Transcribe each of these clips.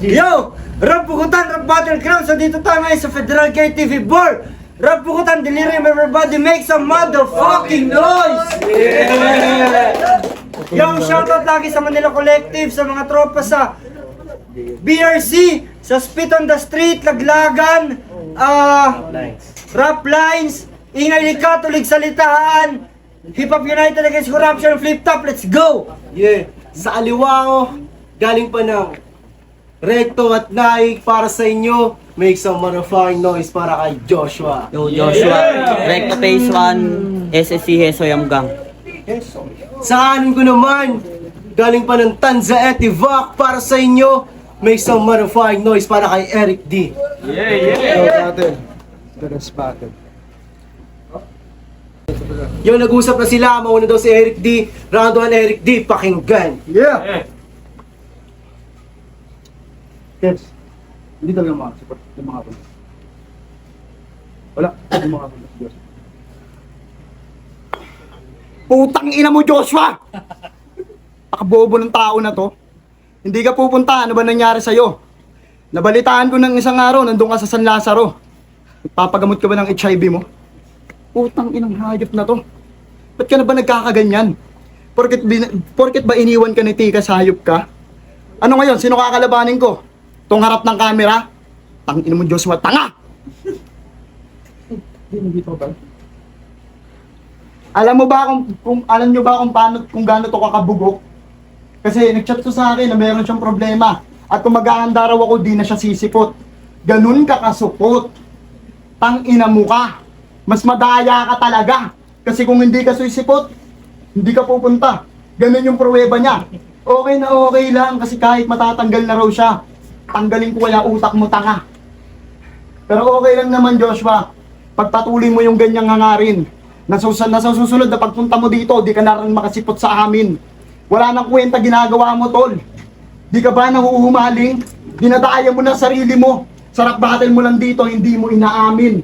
Yo! Rap Pukutan, Rap Battleground. So dito tayo ngayon sa Federal Gate TV Board. Rap Pukutan, delirium, everybody make some motherfucking noise! Yeah! Yo, shoutout lagi sa Manila Collective, sa mga tropa sa BRC, sa Spit on the Street, Laglagan, Rap Lines, Ingay Lika, Tulig Salitaan, Hip Hop United Against Corruption, Flip Top, let's go! Yeah, sa Aliwao, galing pa ng Recto at Naik para sa inyo. Make some motherfucking noise para kay Joshua. Yo, Joshua, Recto Phase 1, SSC Hesoyam Gang. Sa kanin ko naman, galing pa ng Tanza Etivac para sa inyo. Make some motherfucking noise para kay Eric D. Yung nag-usap na sila, mauna daw si Eric D. Round 1 Eric D, pakinggan. Yeah! Yes. Hindi talaga makakasipot yung mga pulis. Wala. Yung mga pulis. Diyos. Putang ina mo, Joshua! Nakabobo ng tao na to. Hindi ka pupunta. Ano ba nangyari sa'yo? Nabalitaan ko ng isang araw, nandun ka sa San Lazaro. Papagamot ka ba ng HIV mo? Putang inang hayop na to. Ba't ka na ba nagkakaganyan? Porket ba iniwan ka ni Tika sa hayop ka? Ano ngayon? Sino kakalabanin ko? Tong harap ng camera? Tangin mo, Joshua, tanga! Alam mo ba alam nyo ba kung gaano to kakabugok? Kasi nagchat to sa akin na meron siyang problema. At kung maghahanda raw ako, di na siya sisipot. Ganun ka kasupot. Tangina mo ka. Mas madaya ka talaga. Kasi kung hindi ka sisipot, hindi ka pupunta. Ganun yung pruweba niya. Okay na okay lang kasi kahit matatanggal na raw siya, tanggalin ko kaya utak mo, tanga. Pero okay lang naman, Joshua. Pagpatuloy mo yung ganyang hangarin. Nasa susunod na pagpunta mo dito, di ka na rin makasipot sa amin. Wala nang kwenta ginagawa mo, tol. Di ka ba nahuhumaling? Dinadaya mo na sarili mo. Sarap battle mo lang dito, hindi mo inaamin.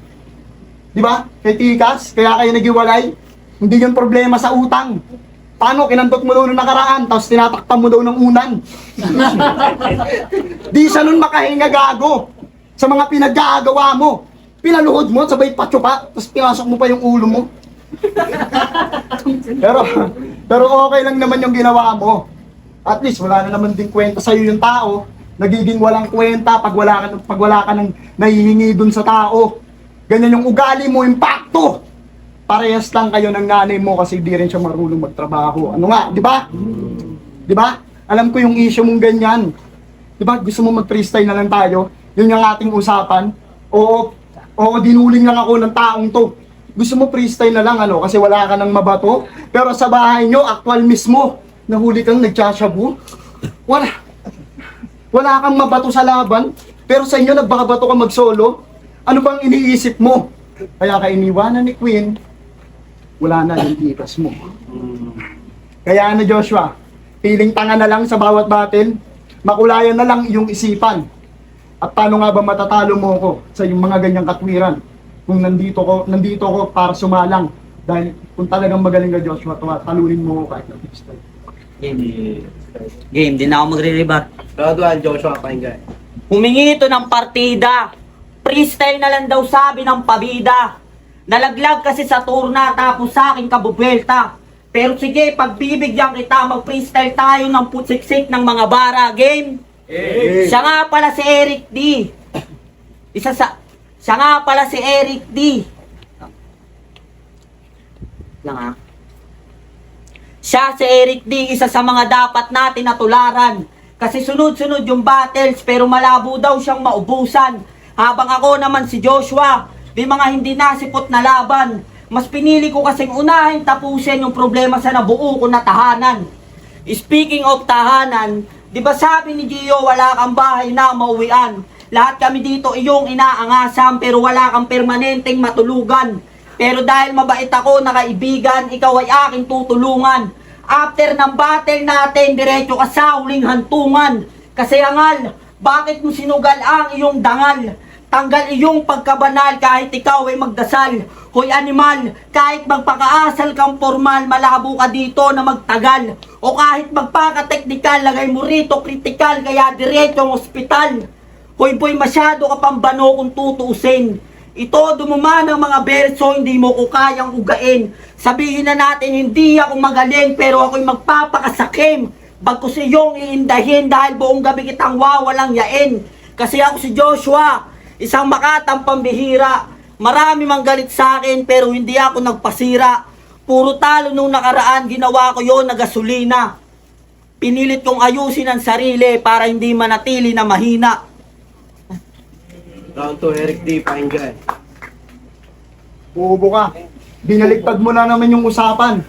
Di ba? Kay Tikas, kaya kayo naghiwalay. Hindi yung problema sa utang. Paano? Kinantot mo daw nung nakaraan, tapos tinatakpan mo daw ng unan. Di siya nun makahinga, gago. Sa mga pinag-aagawa mo. Pinaluhod mo, sabay patsupa, tapos pinasok mo pa yung ulo mo. pero okay lang naman yung ginawa mo. At least wala na naman din kwenta sa'yo yung tao. Nagiging walang kwenta pag wala ka nang nahihingi dun sa tao. Ganyan yung ugali mo, impacto. Parehas lang kayo ng nanay mo kasi di rin siya marunong magtrabaho. Ano nga, di ba? Di ba? Alam ko yung issue mong ganyan. Di ba? Gusto mo mag-freestyle na lang tayo? Yun yung ating usapan. Oo, dinuling lang ako ng taong to. Gusto mo freestyle na lang, ano? Kasi wala ka nang mabato. Pero sa bahay nyo, actual mismo, nahuli kang nagtsasyabu. Wala kang mabato sa laban. Pero sa inyo, nagbakabato ka mag-solo. Ano bang iniisip mo? Kaya ka iniwanan ni Queen, wala na yung tikas mo. Kaya ano, Joshua, feeling tanga na lang sa bawat battle, makulayan na lang iyong isipan. At paano nga ba matatalo mo ko sa yung mga ganyang katwiran? Kung nandito ko para sumalang. Dahil kung talagang magaling ka, Joshua, talunin mo ko kahit na freestyle. Game, di na ako magre-rebat. Round 1 Joshua, pakinggan. Humingi ito ng partida. Freestyle na lang daw sabi ng pabida. Nalaglag kasi sa turna tapos sa akin kabubelta. Pero sige, pagbibigyan kita, mag-freestyle tayo ng putsiksik ng mga bara. Game? Siya nga pala si Eric D. Siya nga pala si Eric D. Lang ha. Siya si Eric D, isa sa mga dapat natin natularan. Kasi sunod-sunod yung battles pero malabo daw siyang maubusan. Habang ako naman si Joshua, may mga hindi nasipot na laban. Mas pinili ko kasing unahin tapusin yung problema sa nabuo ko na tahanan. Speaking of tahanan, di ba sabi ni Gio wala kang bahay na mauwian? Lahat kami dito iyong inaangasan pero wala kang permanenteng matulugan. Pero dahil mabait ako na kaibigan, ikaw ay aking tutulungan. After ng battle natin, diretso ka sa huling hantungan. Kasi angal, bakit mo sinugal ang iyong dangal? Tanggal iyong pagkabanal kahit ikaw ay magdasal. Hoy animal, kahit magpakaasal kang formal, malabo ka dito na magtagal. O kahit magpakateknikal, lagay mo rito kritikal, kaya diretsong ospital. Hoy boy, masyado ka pambano kung tutuusin. Ito dumuma ng mga berso, hindi mo ko kayang ugain. Sabihin na natin, hindi ako magaling, pero ako'y magpapakasakim. Bagkus iyong iindahin dahil buong gabi kitang wawalang yain. Kasi ako si Joshua, isang makatang pambihira. Marami mang galit sa akin pero hindi ako nagpasira. Puro talo nung nakaraan, ginawa ko yon na gasolina. Pinilit kong ayusin ang sarili para hindi manatili na mahina. Round 2, Eric D. Pakinggan. Bobo ka. Binaligtad mo na naman yung usapan.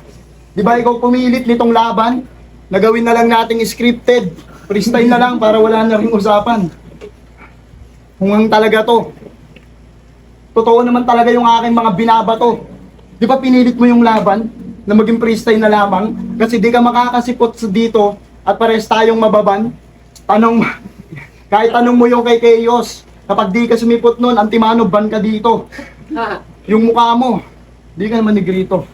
Di ba ikaw pumilit nitong laban? Nagawin na lang nating scripted. Freestyle na lang para wala na rin usapan. Kung talaga to. Totoo naman talaga yung aking mga binabato. Di ba pinilit mo yung laban na maging freestyle na lamang? Kasi di ka makakasipot sa dito at pares tayong mababan. Kahit tanong mo yung kay Chaos, kapag di ka sumipot nun, antimano, ban ka dito. Yung mukha mo, di ka naman negrito.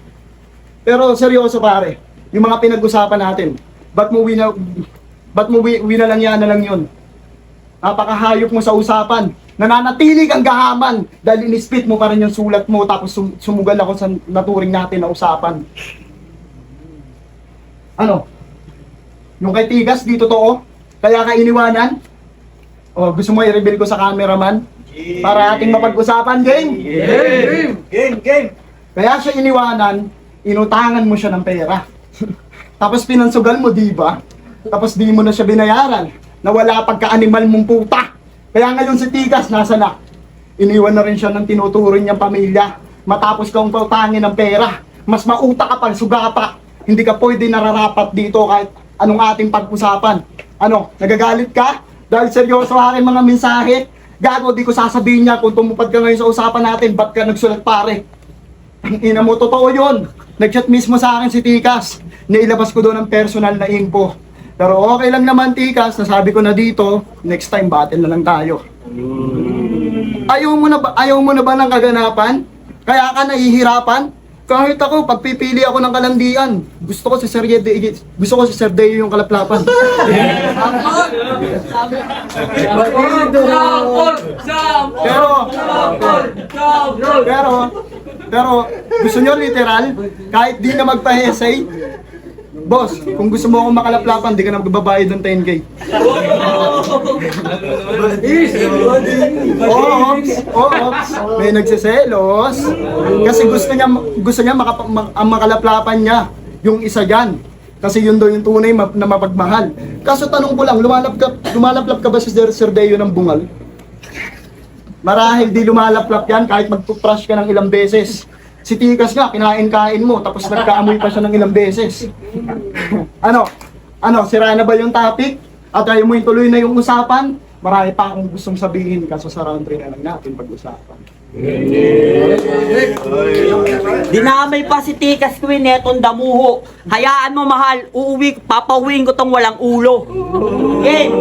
Pero seryoso pare, yung mga pinag-usapan natin, ba't mo wina lang yan na lang yun? Napakahayop mo sa usapan. Nananatili kang gahaman dahil inispit mo pa rin yung sulat mo tapos sumugal ako sa naturing natin na usapan. Ano? Yung kay Tigas, di totoo? Kaya ka iniwanan? O gusto mo i-reveal ko sa cameraman? Para ating mapag-usapan, game? Game! Kaya siya iniwanan, inutangan mo siya ng pera. Tapos pinansugal mo, di ba? Tapos di mo na siya binayaran. Nawala pagka-animal mong puta. Kaya ngayon si Tigas, nasa na? Iniwan na rin siya ng tinuturing niyang pamilya. Matapos kang pautangin ng pera. Mas mauta ka pa, sugapa. Hindi ka pwede nararapat dito kahit anong ating pag-usapan. Ano, nagagalit ka? Dahil seryoso aking mga mensahe. Gago, di ko sasabihin niya kung tumupad ka ngayon sa usapan natin, ba't ka nagsulat pare? Ang ina mo, totoo yun. Nag-chat mismo sa akin si Tikas. Nailabas ko doon ang personal na info. Pero okay lang naman Tikas, nasabi ko na dito, next time battle na lang tayo. Ayaw mo na ba ng kaganapan? Kaya ka nahihirapan? Kahit ako, pagpipili ako ng kalandian, gusto ko si Sir Deo yung kalaplapan. Pero gusto nyo literal, kahit di na magpa-essay, boss, kung gusto mo akong makalaplapan, di ka na magbabayad ng 10K. Oops, may nagsiselos. Kasi gusto niya ang makalaplapan niya, yung isa dyan. Kasi yun daw yung tunay na mapagmahal. Kaso tanong ko lang, lumalaplap ka ba si Sir Deo ng bungal? Marahil di lumalaplap yan kahit mag-toothbrush ka ng ilang beses. Si Tikas nga, kinain-kain mo, tapos nagkaamoy pa siya ng ilang beses. Ano, sira na ba yung topic? At ayaw mo yung tuloy na yung usapan? Marami pa akong gustong sabihin, kaso sa round 3 na lang natin pag-usapan. Dinamay pa si Tikas Queen netong damuho. Hayaan mo mahal, papauwiin ko tong walang ulo. Game!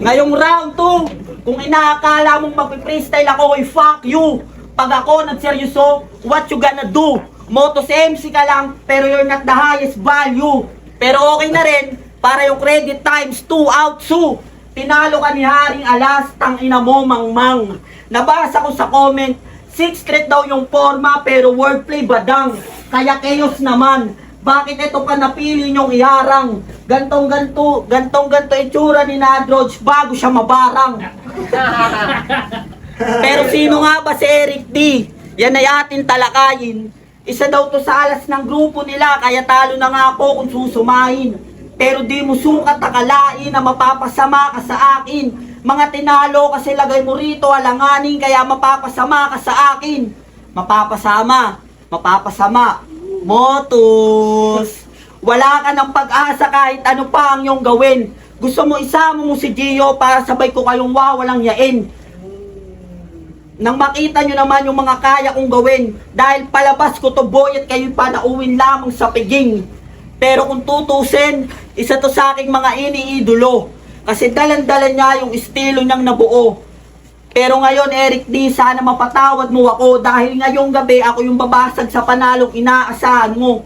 Ngayong round 2, kung inaakala mong mag-freestyle ako, fuck you! Pag ako nagseryoso, what you gonna do? Motos MC ka lang, pero you're not the highest value. Pero okay na rin, para yung credit times 2 out 2. Tinalo ka ni Haring Alas, tang ina mo mangmang. Nabasa ko sa comment, 6th street daw yung forma, pero wordplay badang. Kaya chaos naman. Bakit ito pa napili nyong iharang? Gantong-ganto itsura ni Nadroge bago siya mabarang. Pero sino nga ba si Eric D? Yan ay atin talakayin. Isa daw to sa alas ng grupo nila, kaya talo na nga ako kung susumahin. Pero di mo sukat akalain na mapapasama ka sa akin. Mga tinalo kasi lagay mo rito alanganin, kaya mapapasama ka sa akin. Mapapasama. Motus! Wala ka ng pag-asa kahit ano pa ang iyong gawin. Gusto mo isama mo si Gio para sabay ko kayong wawalang yain. Nang makita nyo naman yung mga kaya kong gawin, dahil palabas ko to boy at kayo'y panauwin lamang sa piging. Pero kung tutusin, isa to sa aking mga iniidolo. Kasi dalan-dalan niya yung estilo niyang nabuo. Pero ngayon, Eric D, sana mapatawad mo ako dahil ngayong gabi ako yung babasag sa panalong inaasahan mo.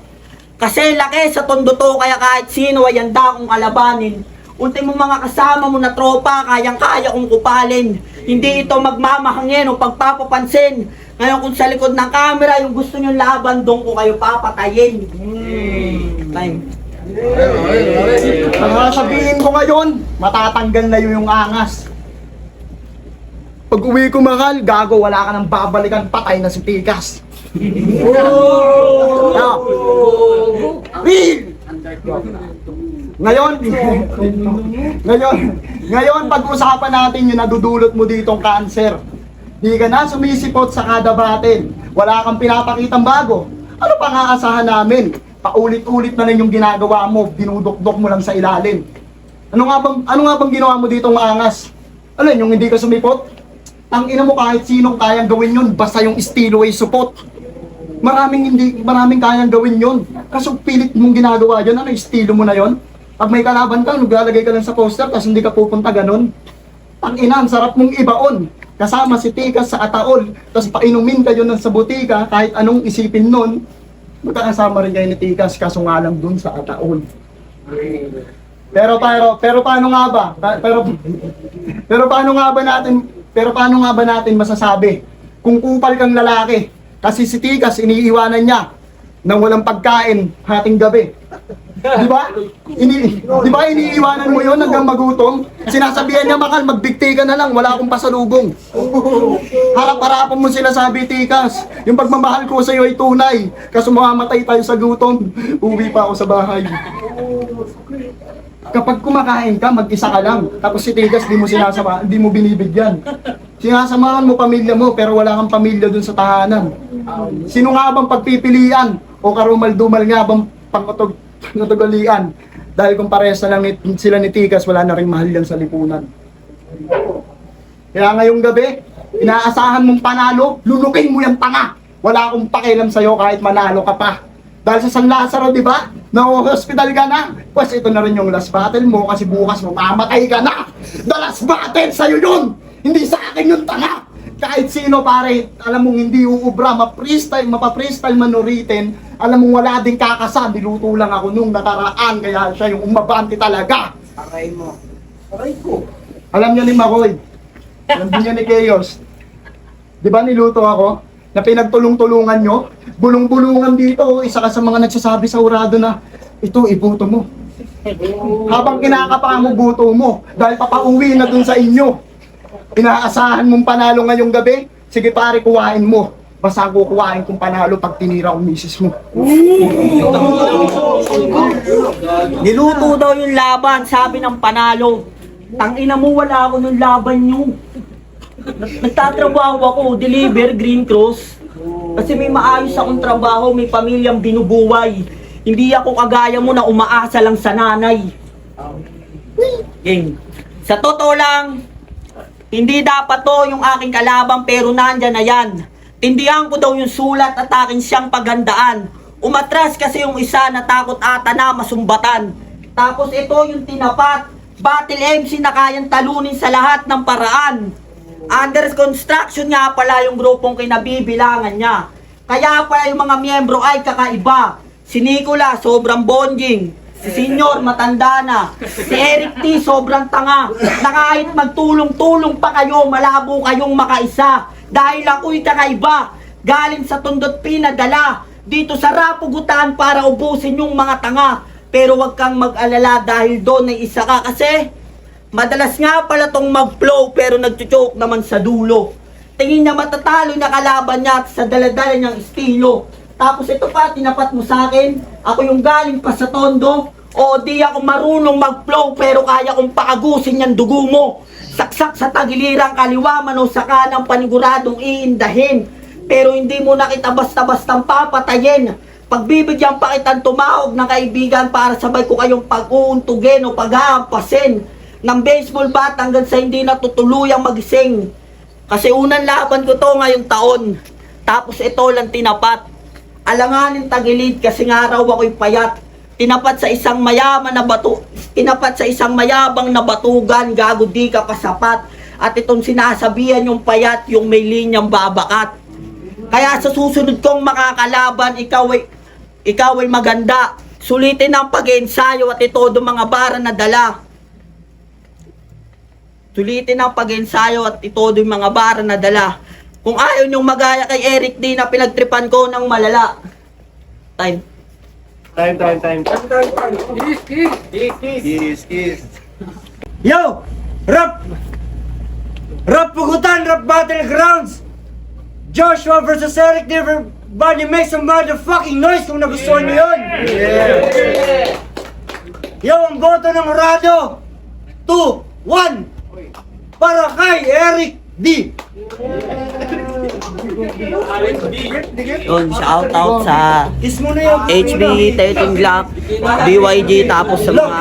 Kasi laki sa tondo to, kaya kahit sino ay handa kong alabanin. Ultimo mga kasama mo na tropa, kayang-kaya kong kupalin. Hindi ito magmamahangin o pagpapapansin. Ngayon kung sa likod ng camera, yung gusto nyo laban, doon ko kayo papatayin. Time. Ang sasabihin ko ngayon, matatanggal na yung angas. Pag uwi ko mahal, gago, wala ka nang babalikan, patay na si Tikas. Ngayon, ngayon pag-usapan natin yung nadudulot mo ditong cancer. Di ka na sumisipot sa kada battle. Wala kang pinapakitang bago. Ano pang aasahan namin? Paulit-ulit na lang yung ginagawa mo, dinudukdok mo lang sa ilalim. Ano nga bang ginawa mo ditong maangas? Alin, yung hindi ka sumipot? Ang ina mo kahit sinong kayang gawin yun, basta yung estilo ay supot. Maraming kayang gawin yun. Kaso pilit mong ginagawa yun, ano estilo mo na yun? Pag may kalaban ka, naglalagay ka lang sa poster, tapos hindi ka pupunta ganun. Ang ina, ang sarap mong ibaon. Kasama si Tikas sa Ataol, tapos painumin kayo nun sa butika, kahit anong isipin nun, magkakasama rin kayo ni Tikas, kaso nga lang dun sa Ataol. Pero paano nga ba? Pero paano nga ba natin masasabi kung kupal kang lalaki? Kasi si Tikas iniiwanan niya nang walang pagkain hating gabi. Di ba? Di ba iniiwanan mo yon hanggang magutom? Sinasabihan niya, Makal, magbigti ka na lang, wala akong pasalubong. Harap-harapan mo sila, sabi Tikas, yung pagmamahal ko sa iyo ay tunay. Kaso mamamatay tayo sa gutom, uwi pa ako sa bahay. Kapag kumakain ka, mag-isa ka lang. Tapos si Tigas, di mo binibigyan. Sinasamahan mo pamilya mo, pero wala kang pamilya dun sa tahanan. Sino nga bang pagpipilian? O karumal-dumal nga bang pangutugalian? Dahil kung parehas na lang sila ni Tigas, wala na rin mahal yan sa lipunan. Kaya ngayong gabi, inaasahan mong panalo, lunukin mo yung tanga. Wala akong pakialam sa'yo kahit manalo ka pa. Dahil sa San Lazaro, di ba? Na-hospital ka na. Pues ito na rin yung last battle mo kasi bukas mamamatay ka na. The last battle sa'yo yun! Hindi sa akin yung tanga! Kahit sino pare, alam mong hindi uubra, mapa-freestyle man ulitin, alam mong wala ding kakasan, niluto lang ako nung nakaraan, kaya siya yung umabante talaga. Aray mo. Aray ko. Alam niya ni Makoy, alam din niya ni Chaos. Di ba niluto ako? Na pinagtulong-tulungan nyo, bulong-bulungan dito, isa ka sa mga nagsasabi sa urado na, ito, ibuto mo. Habang kinakapa mo, buto mo, dahil papauwi na dun sa inyo. Inaasahan mong panalo ngayong gabi, sige pare, kuhain mo. Basta ako kuhain kung panalo pag tinira kong misis mo. Niluto daw yung laban, sabi ng panalo. Tangina mo, wala ako nung laban nyo. Nagtatrabaho ako, deliver, Green Cross. Kasi may maayos akong trabaho, may pamilyang binubuhay. Hindi ako kagaya mo na umaasa lang sa nanay. Gang. Sa totoo lang, hindi dapat to yung aking kalaban pero nandyan na yan. Tindihan ko daw yung sulat at akin siyang paghandaan. Umatras kasi yung isa na takot ata na masumbatan. Tapos ito yung tinapat, Battle MC na kayang talunin sa lahat ng paraan. Under construction nga pala yung grupong kinabibilangan niya. Kaya pala yung mga miyembro ay kakaiba. Si Nicola, sobrang bonjing. Si Senyor, matanda na. Si Eric T, sobrang tanga. Na kahit magtulong-tulong pa kayo, malabo kayong makaisa. Dahil ako'y kakaiba. Galing sa Tondot pinadala. Dito sa Rapugutan para ubusin yung mga tanga. Pero wag kang mag-alala dahil doon ay isa ka kasi madalas nga pala tong mag-flow pero nagchuchok naman sa dulo. Tingin niya matatalo na kalaban niya sa daladala niyang estilo. Tapos ito pa, tinapat mo sa akin, ako yung galing pa sa Tondo. O di ako marunong mag-flow pero kaya kong paagusin yung dugo mo. Saksak sa tagilirang kaliwa man o sa kanang paniguradong iindahin. Pero hindi mo na kita basta-bastang papatayin. Pagbibigyan pa kitang tumawag ng kaibigan para sabay ko kayong pag-uuntugin o pag-aampasin ng baseball bat hanggang sa hindi natutuluyang magising. Kasi unang laban ko to ngayong taon. Tapos ito lang tinapat. Alanganin tagilid kasi nga raw ako'y payat. tinapat sa isang mayaman na tinapat sa isang mayabang na batugan, gago di ka pasapat. At itong sinasabihan yung payat, yung may linyang babakat. Kaya sa susunod kong makakalaban, ikaw ay maganda. Sulitin ang pag-ensayo at itodo mga bara na dala. Sulitin ang pag-ensayo at itodo yung mga bara na dala. Kung ayaw niyong magaya kay Eric D na pinagtripan ko ng malala. Time. Kiss. Yo! Rap pugutan, rap battlegrounds! Joshua versus Eric D. Everybody make some motherfucking noise kung nagustuhan niyo yun! Yo, ang boto ng Rado! 2, 1! Para kay Eric D! Yun, shout out sa Kiss mo na yung HB, 13 Glock, BYG, tapos sa mga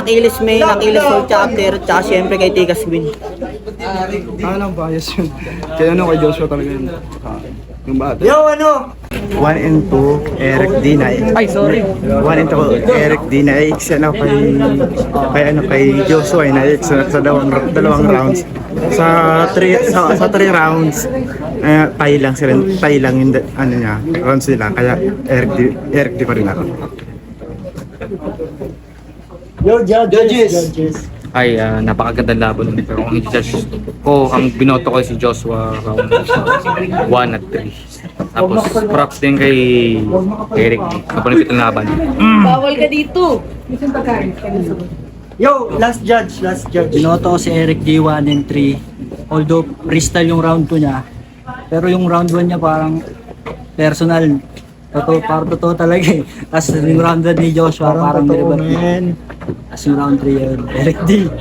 Achilles Main, Achilles Soul Chapter, tsaka syempre kay Tigas Queen. Ang bias yun. Kaya kay Joshua talaga yun. Yung bata. Yo, ano? 1 and 2, Eric D na Ay, sorry. 1 and 2, Eric D na X, kay Joshua na X sa dalawang rounds. Sa 3 rounds, tie lang yung rounds nila. Kaya Eric D pa rin ako. Yo, judges! Ay, napakagandang laban nun. Pero kung i-judge ko, ang binoto ko si Joshua round 1 at 3. Tapos props din kay Eric sa panipit ng laban. Bawal ka dito. Yo, last judge. Binoto ko si Eric D 1 and 3. Although freestyle yung round 2 niya, pero yung round 1 niya parang personal. Totoo talaga eh. Tapos yung round 1 ni Joshua parang nirebat niya. Tapos yung round 3 yun, Eric D.